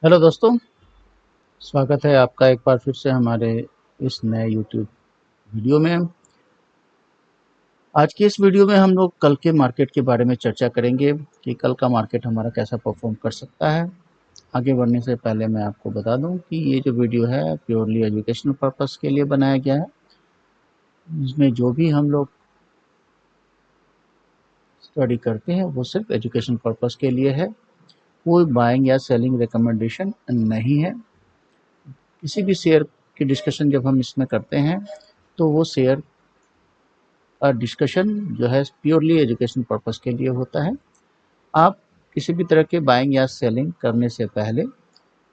Hello दोस्तों, स्वागत है आपका एक बार फिर से हमारे इस नए यूट्यूब वीडियो में। आज की इस वीडियो में हम लोग कल के मार्केट के बारे में चर्चा करेंगे कि कल का मार्केट हमारा कैसा परफॉर्म कर सकता है। आगे बढ़ने से पहले मैं आपको बता दूं कि ये जो वीडियो है प्योरली एजुकेशनल पर्पस के लिए बनाया गया है। इसमें जो भी हम लोग स्टडी करते हैं वो सिर्फ एजुकेशन पर्पस के लिए है, कोई बाइंग या सेलिंग रिकमेंडेशन नहीं है। किसी भी शेयर की डिस्कशन जब हम इसमें करते हैं तो वो शेयर डिस्कशन जो है प्योरली एजुकेशन पर्पस के लिए होता है। आप किसी भी तरह के बाइंग या सेलिंग करने से पहले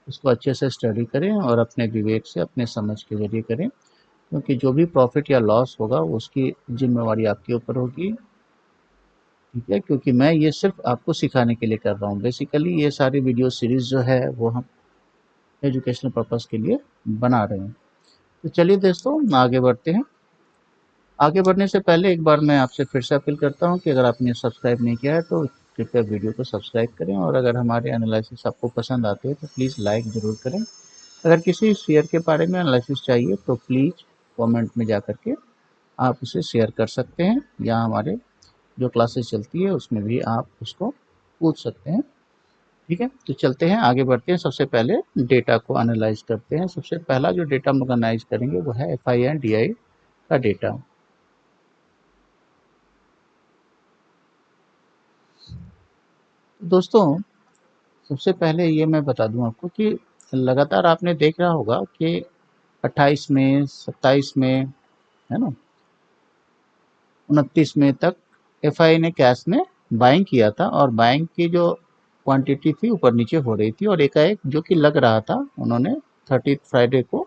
उसको अच्छे से स्टडी करें और अपने विवेक से अपने समझ के जरिए करें, क्योंकि जो भी प्रॉफिट या लॉस होगा उसकी जिम्मेवारी आपके ऊपर होगी। ठीक है, क्योंकि मैं ये सिर्फ आपको सिखाने के लिए कर रहा हूँ। बेसिकली ये सारी वीडियो सीरीज जो है वो हम एजुकेशनल पर्पस के लिए बना रहे हैं। तो चलिए दोस्तों आगे बढ़ते हैं। आगे बढ़ने से पहले एक बार मैं आपसे फिर से अपील करता हूं कि अगर आपने सब्सक्राइब नहीं किया है तो कृपया वीडियो को सब्सक्राइब करें, और अगर हमारे एनालिसिस आपको पसंद आते हैं तो प्लीज़ लाइक ज़रूर करें। अगर किसी शेयर के बारे में एनालिसिस चाहिए तो प्लीज़ कमेंट में जा कर के आप उसे शेयर कर सकते हैं, या हमारे जो क्लासेस चलती है उसमें भी आप उसको पूछ सकते हैं। ठीक है, तो चलते हैं आगे बढ़ते हैं। सबसे पहले डेटा को एनालाइज करते हैं। सबसे पहला जो डेटा हम लोग एनालाइज करेंगे वो है F I and D I का डेटा। दोस्तों सबसे पहले ये मैं बता दूं आपको कि लगातार आपने देख रहा होगा कि 28 में, 27 में, है ना, 29 में तक एफआई ने कैश में बाइंग किया था, और बाइंग की जो क्वांटिटी थी ऊपर नीचे हो रही थी, और एकाएक जो कि लग रहा था उन्होंने 30 फ्राइडे को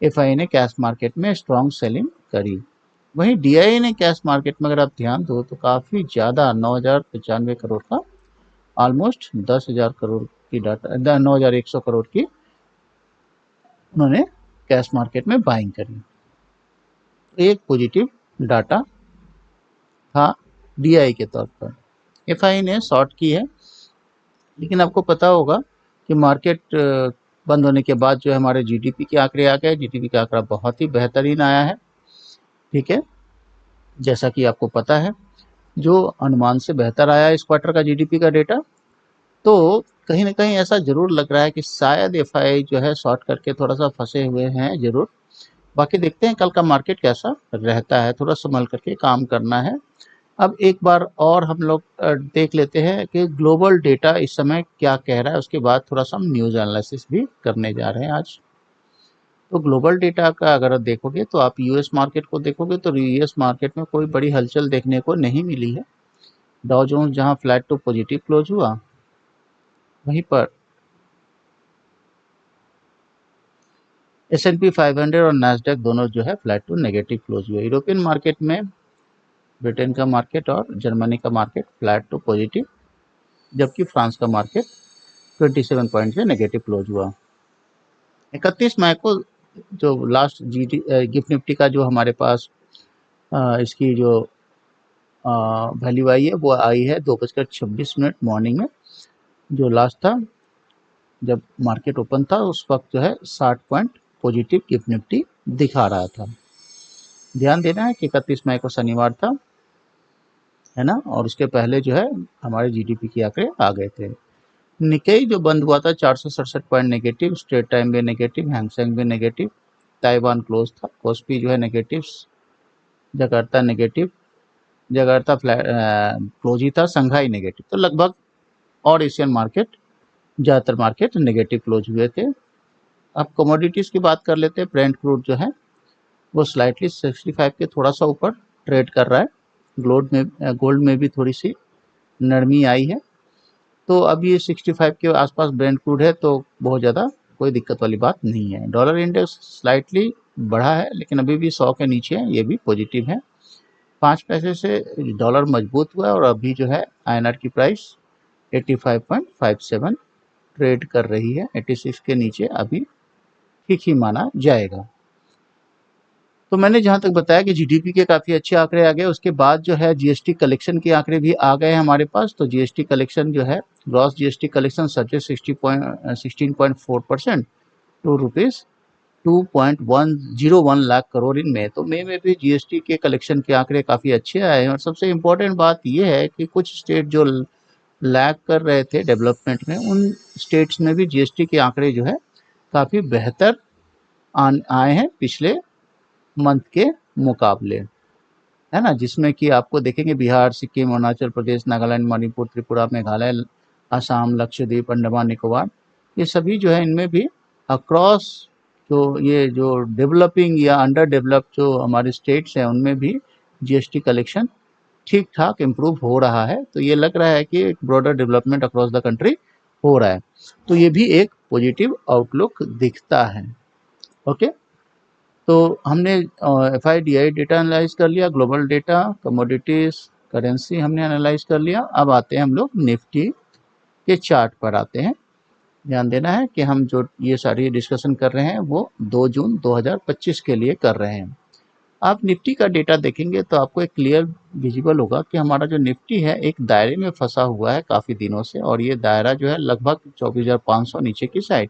एफआई ने कैश मार्केट में स्ट्रॉन्ग सेलिंग करी। वहीं डीआई ने कैश मार्केट में अगर आप ध्यान दो तो काफ़ी ज़्यादा 9,095 करोड़ का, ऑलमोस्ट 10,000 करोड़ की डाटा, 9,100 करोड़ की उन्होंने कैश मार्केट में बाइंग करी। एक पॉजिटिव डाटा था डीआई के तौर पर। एफआई ने शॉर्ट की है, लेकिन आपको पता होगा कि मार्केट बंद होने के बाद जो हमारे जीडीपी के आंकड़े आ गए। जीडीपी का आंकड़ा बहुत ही बेहतरीन आया है। ठीक है, जैसा कि आपको पता है, जो अनुमान से बेहतर आया इस क्वार्टर का जीडीपी का डेटा। तो कहीं ना कहीं ऐसा जरूर लग रहा है कि शायद एफआई जो है शॉर्ट करके थोड़ा सा फंसे हुए हैं जरूर। बाकी देखते हैं कल का मार्केट कैसा रहता है, थोड़ा संभल करके काम करना है। अब एक बार और हम लोग देख लेते हैं कि ग्लोबल डेटा इस समय क्या कह रहा है, उसके बाद थोड़ा सा हम न्यूज़ एनालिसिस भी करने जा रहे हैं आज। तो ग्लोबल डेटा का अगर आप देखोगे तो आप यूएस मार्केट को देखोगे तो यूएस मार्केट में कोई बड़ी हलचल देखने को नहीं मिली है। डाउ जोन्स जहां फ्लैट टू पॉजिटिव क्लोज हुआ, वहीं पर S&P 500 और नैस्डैक दोनों जो है फ्लैट टू नेगेटिव क्लोज हुए। यूरोपियन मार्केट में ब्रिटेन का मार्केट और जर्मनी का मार्केट फ्लैट टू पॉजिटिव, जबकि फ्रांस का मार्केट 27 पॉइंट से नेगेटिव क्लोज हुआ। 31 मई को जो लास्ट गिफ्ट निफ्टी का जो हमारे पास इसकी जो वैल्यू आई है वो आई है 2:26 मॉर्निंग में। जो लास्ट था जब मार्केट ओपन था उस वक्त जो है 60 पॉइंट पॉजिटिव गिफ्ट निफ्टी दिखा रहा था। ध्यान देना है कि 31 मई को शनिवार था, है ना, और उसके पहले जो है हमारे जीडीपी के आंकड़े आ गए थे। निकेई जो बंद हुआ था 467 पॉइंट नेगेटिव, स्ट्रेट टाइम भी नेगेटिव, हैंगसेंग भी नेगेटिव, ताइवान क्लोज था, कोस्पी जो है negative, Jakarta negative, Jakarta close ही था, संघाई नेगेटिव। तो लगभग और एशियन मार्केट, ज़्यादातर मार्केट नेगेटिव क्लोज हुए थे। अब कमोडिटीज़ की बात कर लेते हैं। ब्रेंट क्रूड जो है वो स्लाइटली 65 के थोड़ा सा ऊपर ट्रेड कर रहा है। गोल्ड में भी थोड़ी सी नरमी आई है। तो अब ये 65 के आसपास ब्रेंट क्रूड है, तो बहुत ज़्यादा कोई दिक्कत वाली बात नहीं है। डॉलर इंडेक्स स्लाइटली बढ़ा है, लेकिन अभी भी 100 के नीचे है, ये भी पॉजिटिव है। 5 पैसे से डॉलर मजबूत हुआ है, और अभी जो है आईएनआर की प्राइस 85.57 ट्रेड कर रही है। 86 के नीचे अभी ठीक ही माना जाएगा। तो मैंने जहाँ तक बताया कि जीडीपी के काफ़ी अच्छे आंकड़े आ गए, उसके बाद जो है जीएसटी कलेक्शन के आंकड़े भी आ गए हमारे पास। तो जीएसटी कलेक्शन जो है, gross GST collection surges 16.4% to rupees 2.101 lakh crore in May. तो मई में भी जीएसटी के कलेक्शन के आंकड़े काफ़ी अच्छे आए हैं। और सबसे इम्पोर्टेंट बात ये है कि कुछ स्टेट जो लैग कर रहे थे डेवलपमेंट में, उन स्टेट्स में भी जीएसटी के आंकड़े जो है काफ़ी बेहतर आए हैं पिछले मंथ के मुकाबले, है ना। जिसमें कि आपको देखेंगे बिहार, सिक्किम, अरुणाचल प्रदेश, नागालैंड, मणिपुर, त्रिपुरा, मेघालय, असम, लक्षद्वीप, अंडमान निकोबार, ये सभी जो है इनमें भी अक्रॉस जो ये जो डेवलपिंग या अंडर डेवलप्ड जो हमारे स्टेट्स हैं उनमें भी जीएसटी कलेक्शन ठीक ठाक इम्प्रूव हो रहा है। तो ये लग रहा है कि एक broader development across the country हो रहा है। तो ये भी एक पॉजिटिव आउटलुक दिखता है। ओके, तो हमने FIDI डेटा एनालाइज कर लिया, ग्लोबल डेटा, कमोडिटीज, करेंसी हमने एनालाइज कर लिया। अब आते हैं हम लोग निफ्टी के चार्ट पर आते हैं। ध्यान देना है कि हम जो ये सारी डिस्कशन कर रहे हैं वो 2 जून 2025 के लिए कर रहे हैं। आप निफ्टी का डेटा देखेंगे तो आपको एक क्लियर विजिबल होगा कि हमारा जो निफ्टी है एक दायरे में फंसा हुआ है काफ़ी दिनों से, और ये दायरा जो है लगभग 24,500 नीचे की साइड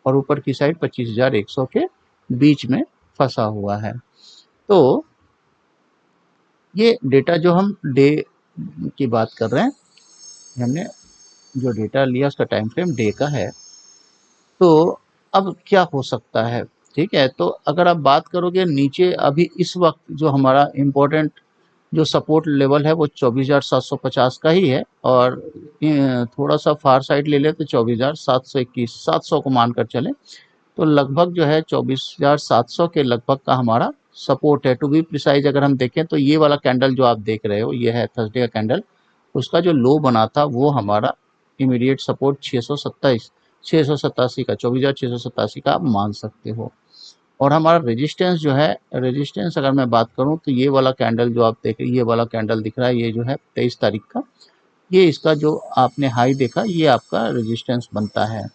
और ऊपर की साइड 25,100 के बीच में फंसा हुआ है। तो ये डेटा जो हम डे की बात कर रहे हैं, हमने जो डेटा लिया उसका टाइम फ्रेम डे का है। तो अब क्या हो सकता है, ठीक है। तो अगर आप बात करोगे नीचे, अभी इस वक्त जो हमारा इम्पोर्टेंट जो सपोर्ट लेवल है वो 24,750 का ही है, और थोड़ा सा फार साइड ले ले तो 24,721, 700 को मानकर चले तो लगभग जो है 24,700 के लगभग का हमारा सपोर्ट है। टू बी प्रिसाइज अगर हम देखें तो ये वाला कैंडल जो आप देख रहे हो ये है थर्सडे का कैंडल, उसका जो लो बना था वो हमारा इमीडिएट सपोर्ट 687 का 24,687 का आप मान सकते हो। और हमारा रेजिस्टेंस जो है, रेजिस्टेंस अगर मैं बात करूं तो ये वाला कैंडल जो आप देख रहे हैं, ये वाला कैंडल दिख रहा है, ये जो है 23 तारीख का, ये इसका जो आपने हाई देखा ये आपका रेजिस्टेंस बनता है।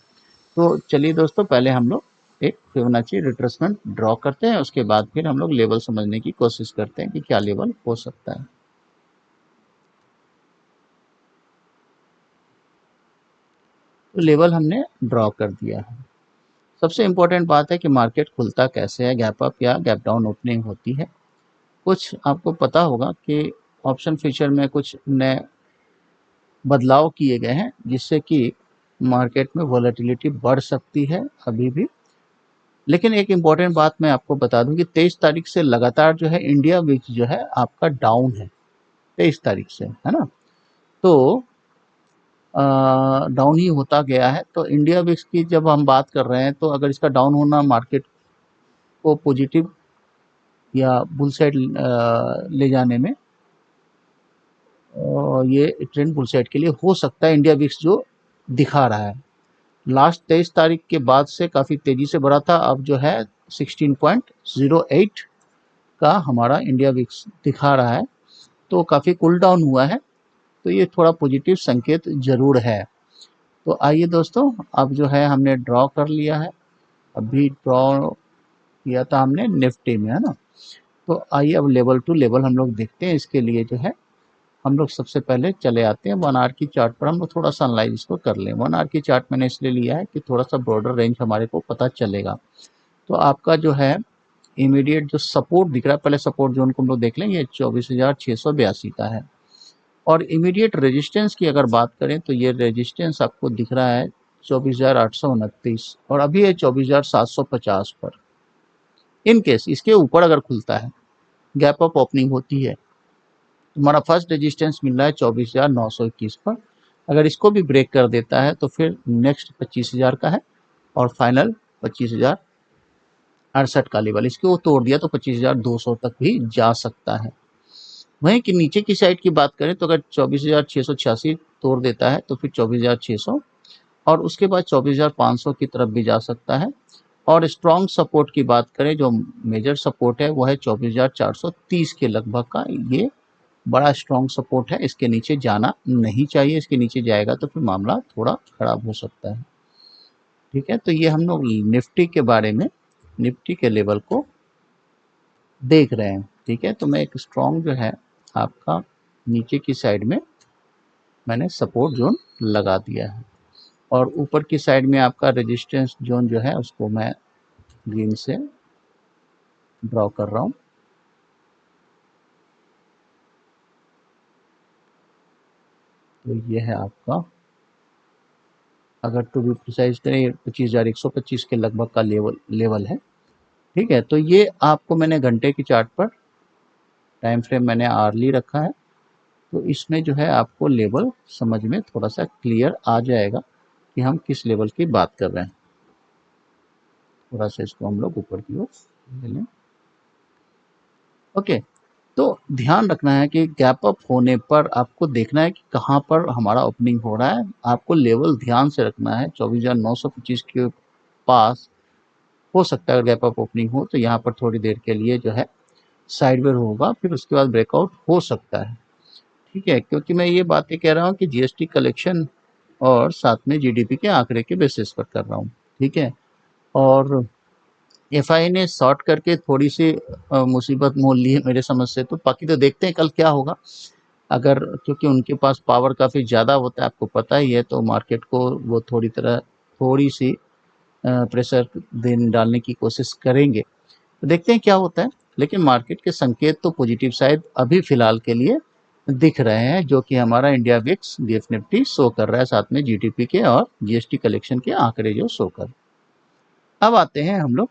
तो चलिए दोस्तों, पहले हम लोग एक फिबोनाची रिट्रेसमेंट ड्रॉ करते हैं, उसके बाद फिर हम लोग लेवल समझने की कोशिश करते हैं कि क्या लेवल हो सकता है। तो लेवल हमने ड्रॉ कर दिया है। सबसे इम्पोर्टेंट बात है कि मार्केट खुलता कैसे है, गैप अप या गैप डाउन ओपनिंग होती है। कुछ आपको पता होगा कि ऑप्शन फीचर में कुछ नए बदलाव किए गए हैं जिससे कि मार्केट में वॉलेटिलिटी बढ़ सकती है अभी भी। लेकिन एक इम्पॉर्टेंट बात मैं आपको बता दूं कि 23 तारीख से लगातार जो है इंडिया विक्स जो है आपका डाउन है, 23 तारीख से, है ना। तो डाउन ही होता गया है। तो इंडिया विक्स की जब हम बात कर रहे हैं तो अगर इसका डाउन होना मार्केट को पॉजिटिव या बुल साइड ले जाने में, ये ट्रेंड बुल साइड के लिए हो सकता है। इंडिया विक्स जो दिखा रहा है लास्ट 23 तारीख के बाद से काफ़ी तेज़ी से बढ़ा था, अब जो है 16.08 का हमारा इंडिया विक्स दिखा रहा है, तो काफ़ी कूल डाउन हुआ है। तो ये थोड़ा पॉजिटिव संकेत जरूर है। तो आइए दोस्तों, अब जो है हमने ड्रॉ कर लिया है, अभी ड्रॉ किया था हमने निफ्टी में, है ना। तो आइए अब लेवल टू लेवल हम लोग देखते हैं। इसके लिए जो है हम लोग सबसे पहले चले आते हैं 1 आवर की चार्ट पर, हम लोग थोड़ा सा एनालाइज इसको कर लें। 1 आवर की चार्ट मैंने इसलिए लिया है कि थोड़ा सा ब्रॉडर रेंज हमारे को पता चलेगा। तो आपका जो है इमीडिएट जो सपोर्ट दिख रहा है, पहले सपोर्ट जोन को हम लोग देख लें, ये 24,682 का है। और इमीडिएट रेजिस्टेंस की अगर बात करें तो ये रेजिस्टेंस आपको दिख रहा है 24,829, और अभी है 24,750 पर। इन केस इसके ऊपर अगर खुलता है, गैप अप ओपनिंग होती है, हमारा फर्स्ट रेजिस्टेंस मिल रहा है 24,921 पर। अगर इसको भी ब्रेक कर देता है तो फिर नेक्स्ट 25,000 का है, और फाइनल 25,068 का लेवल, इसको तोड़ दिया तो 25,200 तक भी जा सकता है। वहीं कि नीचे की साइड की बात करें तो अगर 24,686 तोड़ देता है तो फिर 24,600, और उसके बाद 24,500 की तरफ भी जा सकता है। और स्ट्रॉन्ग सपोर्ट की बात करें, जो मेजर सपोर्ट है वो है 24,430 के लगभग का, ये बड़ा स्ट्रॉन्ग सपोर्ट है, इसके नीचे जाना नहीं चाहिए। इसके नीचे जाएगा तो फिर मामला थोड़ा खराब हो सकता है। ठीक है, तो ये हम लोग निफ्टी के बारे में, निफ्टी के लेवल को देख रहे हैं। ठीक है, तो मैं एक स्ट्रॉन्ग जो है आपका नीचे की साइड में मैंने सपोर्ट जोन लगा दिया है, और ऊपर की साइड में आपका रेजिस्टेंस जोन जो है उसको मैं ग्रीन से ड्रॉ कर रहा हूँ। तो ये है आपका, अगर टू बी प्रिसाइज करें 25,125 के लगभग का लेवल है। ठीक है, तो ये आपको मैंने घंटे की चार्ट पर टाइम फ्रेम मैंने आरली रखा है, तो इसमें जो है आपको लेवल समझ में थोड़ा सा क्लियर आ जाएगा कि हम किस लेवल की बात कर रहे हैं। थोड़ा सा इसको हम लोग ऊपर की ओर ले लें। ओके, तो ध्यान रखना है कि गैप अप होने पर आपको देखना है कि कहाँ पर हमारा ओपनिंग हो रहा है। आपको लेवल ध्यान से रखना है, 24,925 के पास हो सकता है गैप अप ओपनिंग हो तो यहाँ पर थोड़ी देर के लिए जो है साइडवेज होगा, फिर उसके बाद ब्रेकआउट हो सकता है। ठीक है, क्योंकि मैं ये बातें कह रहा हूँ कि जीएसटी कलेक्शन और साथ में जीडीपी के आंकड़े के बेसिस पर कर रहा हूँ। ठीक है, और एफआई ने शॉर्ट करके थोड़ी सी मुसीबत मोल ली है मेरे समझ से, तो बाकी तो देखते हैं कल क्या होगा। अगर, क्योंकि उनके पास पावर काफ़ी ज़्यादा होता है आपको पता ही है, तो मार्केट को वो थोड़ी सी प्रेशर दिन डालने की कोशिश करेंगे। तो देखते हैं क्या होता है, लेकिन मार्केट के संकेत तो पॉजिटिव साइड अभी फिलहाल के लिए दिख रहे हैं, जो कि हमारा India VIX BF Nifty show कर रहा है, साथ में जीडीपी के और जीएसटी कलेक्शन के आंकड़े जो शो कर। अब आते हैं हम लोग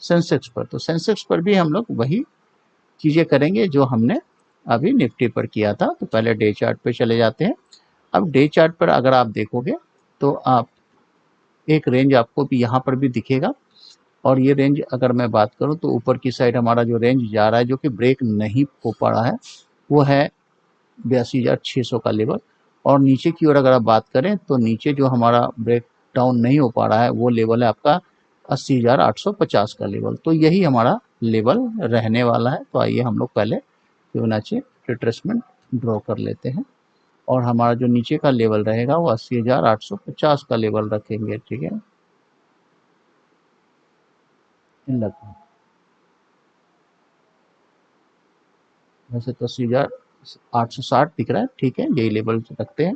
सेंसेक्स पर। तो सेंसेक्स पर भी हम लोग वही चीज़ें करेंगे जो हमने अभी निफ्टी पर किया था। तो पहले डे चार्ट पे चले जाते हैं। अब डे चार्ट पर अगर आप देखोगे तो आप एक रेंज आपको भी यहाँ पर भी दिखेगा, और ये रेंज अगर मैं बात करूँ तो ऊपर की साइड हमारा जो रेंज जा रहा है जो कि ब्रेक नहीं हो पा रहा है वो है 82,600 का लेवल। और नीचे की ओर अगर आप बात करें तो नीचे जो हमारा ब्रेक डाउन नहीं हो पा रहा है वो लेवल है आपका 80,850 का लेवल। तो यही हमारा लेवल रहने वाला है। तो आइए हम लोग पहले फिबोनाची रिट्रेसमेंट ड्रॉ कर लेते हैं, और हमारा जो नीचे का लेवल रहेगा वो 80,850 का लेवल रखेंगे। ठीक है, इन लगभग वैसे तो 80,860 दिख रहा है। ठीक है, यही लेवल रखते हैं।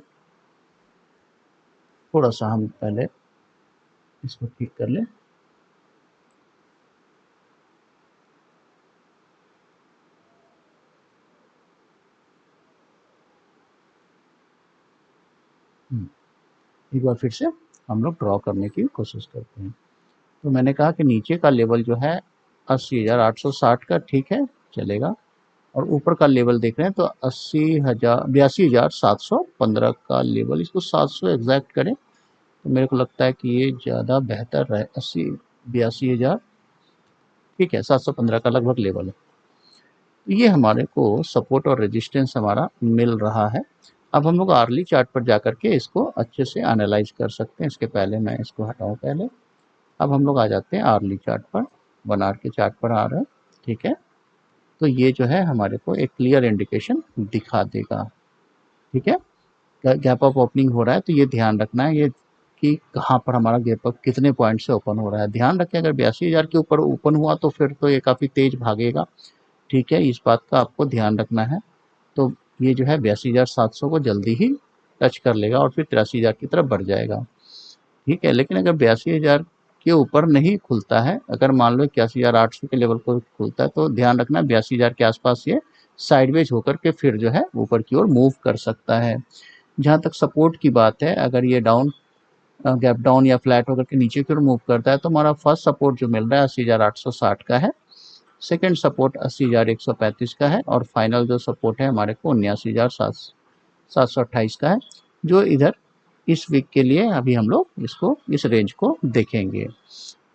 थोड़ा सा हम पहले इसको ठीक कर लें। एक बार फिर से हम लोग ड्रॉ करने की कोशिश करते हैं। तो मैंने कहा कि नीचे का लेवल जो है 80,860 का, ठीक है, चलेगा। और ऊपर का लेवल देख रहे हैं तो 82,715 का लेवल, इसको 700 एग्जैक्ट करें तो मेरे को लगता है कि ये ज़्यादा बेहतर रहे। 82,000, ठीक है, 715 का लगभग लेवल है। तो ये हमारे को सपोर्ट और रेजिस्टेंस हमारा मिल रहा है। अब हम लोग आर्ली चार्ट पर जा कर के इसको अच्छे से एनालाइज कर सकते हैं। इसके पहले मैं इसको हटाऊं पहले। अब हम लोग आ जाते हैं आर्ली चार्ट पर, 1 आवर के चार्ट पर आ रहे हैं। ठीक है, तो ये जो है हमारे को एक क्लियर इंडिकेशन दिखा देगा। ठीक है, गैप अप ओपनिंग हो रहा है तो ये ध्यान रखना है ये कि कहाँ पर हमारा गैप अप कितने पॉइंट से ओपन हो रहा है। ध्यान रखें, अगर 82,000 के ऊपर ओपन हुआ तो फिर तो ये काफ़ी तेज भागेगा। ठीक है, इस बात का आपको ध्यान रखना है। तो ये जो है 82,700 को जल्दी ही टच कर लेगा और फिर 83,000 की तरफ बढ़ जाएगा। ठीक है, लेकिन अगर 82,000 के ऊपर नहीं खुलता है, अगर मान लो 81,800 के लेवल को खुलता है तो ध्यान रखना 82,000 के आसपास ये साइडवेज होकर के फिर जो है ऊपर की ओर मूव कर सकता है। जहाँ तक सपोर्ट की बात है, अगर ये डाउन गैप डाउन या फ्लैट होकर के नीचे की ओर मूव करता है तो हमारा फर्स्ट सपोर्ट जो मिल रहा है 80,860 का है। सेकेंड सपोर्ट 80,135 का है, और फाइनल जो सपोर्ट है हमारे को 79,728 का है, जो इधर इस वीक के लिए अभी हम लोग इसको इस रेंज को देखेंगे।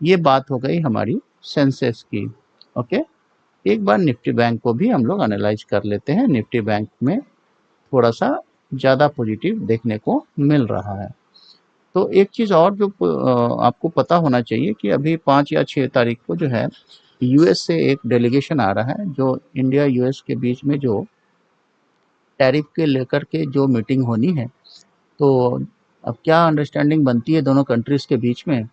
ये बात हो गई हमारी सेंसेक्स की। ओके, एक बार निफ्टी बैंक को भी हम लोग एनालाइज कर लेते हैं। निफ्टी बैंक में थोड़ा सा ज़्यादा पॉजिटिव देखने को मिल रहा है। तो एक चीज़ और जो आपको पता होना चाहिए कि अभी 5 या 6 तारीख को जो है यूएस से एक डेलीगेशन आ रहा है, जो इंडिया यूएस के बीच में जो टैरिफ के लेकर के जो मीटिंग होनी है। तो अब क्या अंडरस्टैंडिंग बनती है दोनों कंट्रीज़ के बीच में,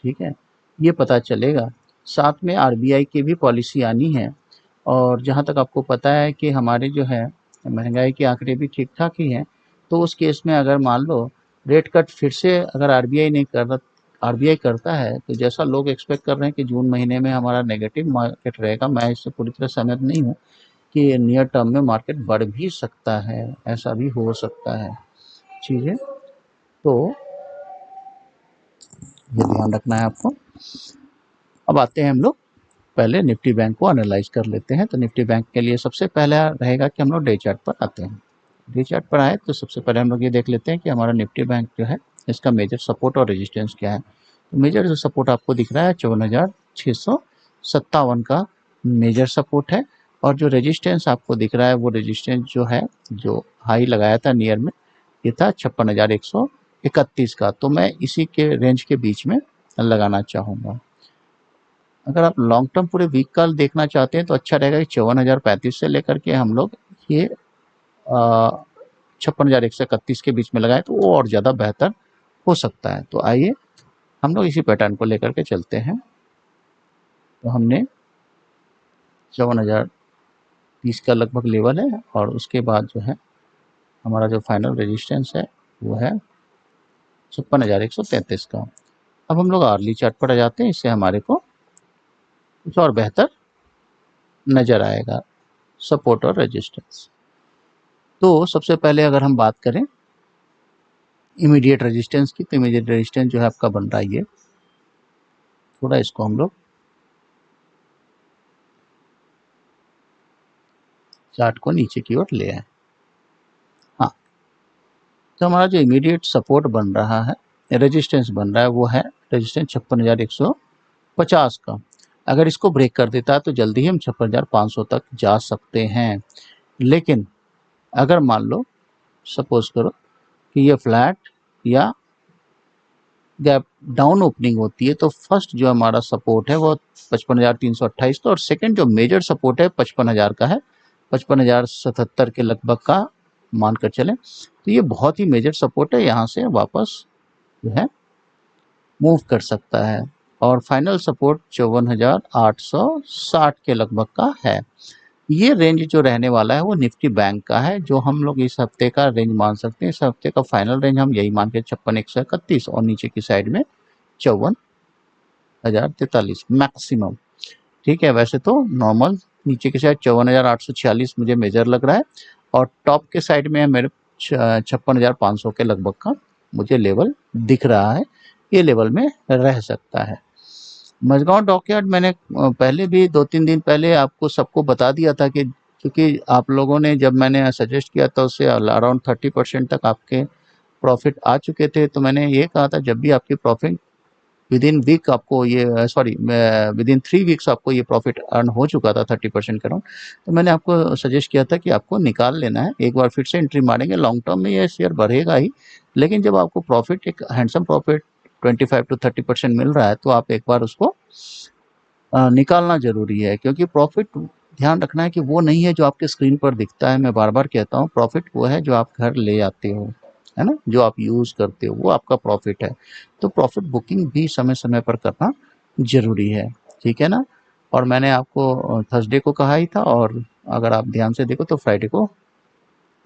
ठीक है, ये पता चलेगा। साथ में आरबीआई की भी पॉलिसी आनी है। और जहाँ तक आपको पता है कि हमारे जो है महंगाई के आंकड़े भी ठीक ठाक ही हैं, तो उस केस में अगर मान लो रेट कट फिर से अगर आरबीआई करता है, तो जैसा लोग एक्सपेक्ट कर रहे हैं कि जून महीने में हमारा नेगेटिव मार्केट रहेगा, मैं इससे पूरी तरह सहमत नहीं हूँ कि नियर टर्म में मार्केट बढ़ भी सकता है, ऐसा भी हो सकता है चीज़ें, तो ये ध्यान रखना है आपको। अब आते हैं हम लोग पहले निफ्टी बैंक को एनालाइज कर लेते हैं। तो निफ्टी बैंक के लिए सबसे पहला रहेगा कि हम लोग डे चार्ट पर आते हैं। डे चार्ट पर आए तो सबसे पहले हम लोग ये देख लेते हैं कि हमारा निफ्टी बैंक जो है इसका मेजर सपोर्ट और रेजिस्टेंस क्या है। तो मेजर जो सपोर्ट आपको दिख रहा है 54,657 का मेजर सपोर्ट है, और जो रेजिस्टेंस आपको दिख रहा है वो रेजिस्टेंस जो है, जो हाई लगाया था नियर में, ये था 56,131 का। तो मैं इसी के रेंज के बीच में लगाना चाहूँगा। अगर आप लॉन्ग टर्म पूरे वीक का देखना चाहते हैं तो अच्छा रहेगा कि 54,035 से लेकर के हम लोग ये 56,131 के बीच में लगाएं, तो वो और ज़्यादा बेहतर हो सकता है। तो आइए हम लोग इसी पैटर्न को लेकर के चलते हैं। तो हमने 54,030 का लगभग लेवल है, और उसके बाद जो है हमारा जो फाइनल रेजिस्टेंस है वो है 56,133 का। अब हम लोग आर्ली चार्ट पर आ जाते हैं, इससे हमारे को कुछ और बेहतर नज़र आएगा सपोर्ट और रेजिस्टेंस। तो सबसे पहले अगर हम बात करें इमीडिएट रेजिस्टेंस की, तो इमीडिएट रेजिस्टेंस जो है आपका बन रहा है ये, थोड़ा इसको हम लोग चार्ट को नीचे की ओर ले आए। हाँ, तो हमारा जो इमीडिएट सपोर्ट बन रहा है, रेजिस्टेंस बन रहा है, वो है रेजिस्टेंस 56,150 का। अगर इसको ब्रेक कर देता है तो जल्दी ही हम 56,500 तक जा सकते हैं। लेकिन अगर मान लो सपोज करो कि ये फ्लैट या गैप डाउन ओपनिंग होती है, तो फर्स्ट जो हमारा सपोर्ट है वो 55,328 का, और सेकंड जो मेजर सपोर्ट है 55,000 का है, 55,077 के लगभग का मानकर चलें। तो ये बहुत ही मेजर सपोर्ट है, यहाँ से वापस जो है मूव कर सकता है। और फाइनल सपोर्ट 54,860 के लगभग का है। ये रेंज जो रहने वाला है वो निफ्टी बैंक का है, जो हम लोग इस हफ्ते का रेंज मान सकते हैं। इस हफ्ते का फाइनल रेंज हम यही मान के 56,131, और नीचे की साइड में 54,043 मैक्सिमम। ठीक है, वैसे तो नॉर्मल नीचे की साइड 54,846 मुझे मेजर लग रहा है, और टॉप के साइड में मेरे 56,500 के लगभग का मुझे लेवल दिख रहा है। ये लेवल में रह सकता है। मझगांव डॉकयार्ड मैंने पहले भी 2-3 दिन पहले आपको सबको बता दिया था कि क्योंकि आप लोगों ने जब मैंने सजेस्ट किया था उससे अराउंड 30% तक आपके प्रॉफिट आ चुके थे। तो मैंने ये कहा था जब भी आपकी प्रॉफिट विद इन वीक आपको ये विद इन 3 वीक्स आपको ये प्रॉफिट अर्न हो चुका था 30% का अराउंड, तो मैंने आपको सजेस्ट किया था कि आपको निकाल लेना है, एक बार फिर से एंट्री मारेंगे। लॉन्ग टर्म में ये शेयर बढ़ेगा ही, लेकिन जब आपको प्रॉफिट एक हैंडसम प्रॉफिट 25 to 30% मिल रहा है, तो आप एक बार उसको निकालना ज़रूरी है। क्योंकि प्रॉफिट ध्यान रखना है कि वो नहीं है जो आपके स्क्रीन पर दिखता है। मैं बार बार कहता हूँ, प्रॉफिट वो है जो आप घर ले आते हो, है ना, जो आप यूज़ करते हो, वो आपका प्रॉफिट है। तो प्रॉफिट बुकिंग भी समय समय पर करना ज़रूरी है, ठीक है ना। और मैंने आपको थर्सडे को कहा ही था, और अगर आप ध्यान से देखो तो फ्राइडे को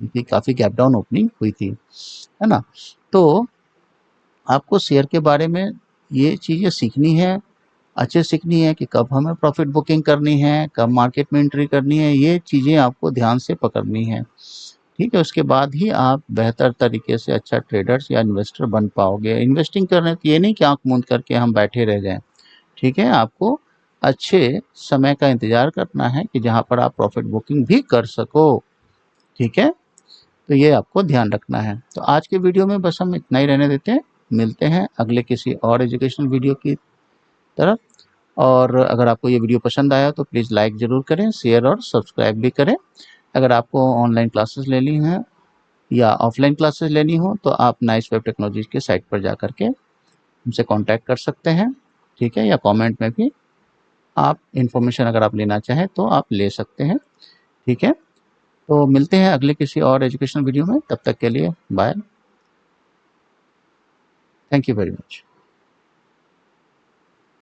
काफ़ी गैप डाउन ओपनिंग हुई थी, है ना। तो आपको शेयर के बारे में ये चीज़ें सीखनी है, अच्छे सीखनी है कि कब हमें प्रॉफिट बुकिंग करनी है, कब मार्केट में एंट्री करनी है, ये चीज़ें आपको ध्यान से पकड़नी है, ठीक है। उसके बाद ही आप बेहतर तरीके से अच्छा ट्रेडर्स या इन्वेस्टर बन पाओगे। इन्वेस्टिंग करने के ये नहीं कि आंख मूंद करके हम बैठे रह जाएं, ठीक है। आपको अच्छे समय का इंतज़ार करना है कि जहां पर आप प्रॉफिट बुकिंग भी कर सको, ठीक है। तो ये आपको ध्यान रखना है। तो आज के वीडियो में बस हम इतना ही रहने देते हैं, मिलते हैं अगले किसी और एजुकेशनल वीडियो की तरफ। और अगर आपको ये वीडियो पसंद आया तो प्लीज़ लाइक ज़रूर करें, शेयर और सब्सक्राइब भी करें। अगर आपको ऑनलाइन क्लासेस लेनी है या ऑफलाइन क्लासेस लेनी हो तो आप नाइस वेब टेक्नोलॉजीज के साइट पर जा कर के हमसे कांटेक्ट कर सकते हैं, ठीक है। या कमेंट में भी आप इन्फॉर्मेशन अगर आप लेना चाहें तो आप ले सकते हैं, ठीक है। तो मिलते हैं अगले किसी और एजुकेशनल वीडियो में, तब तक के लिए bye, thank you very much.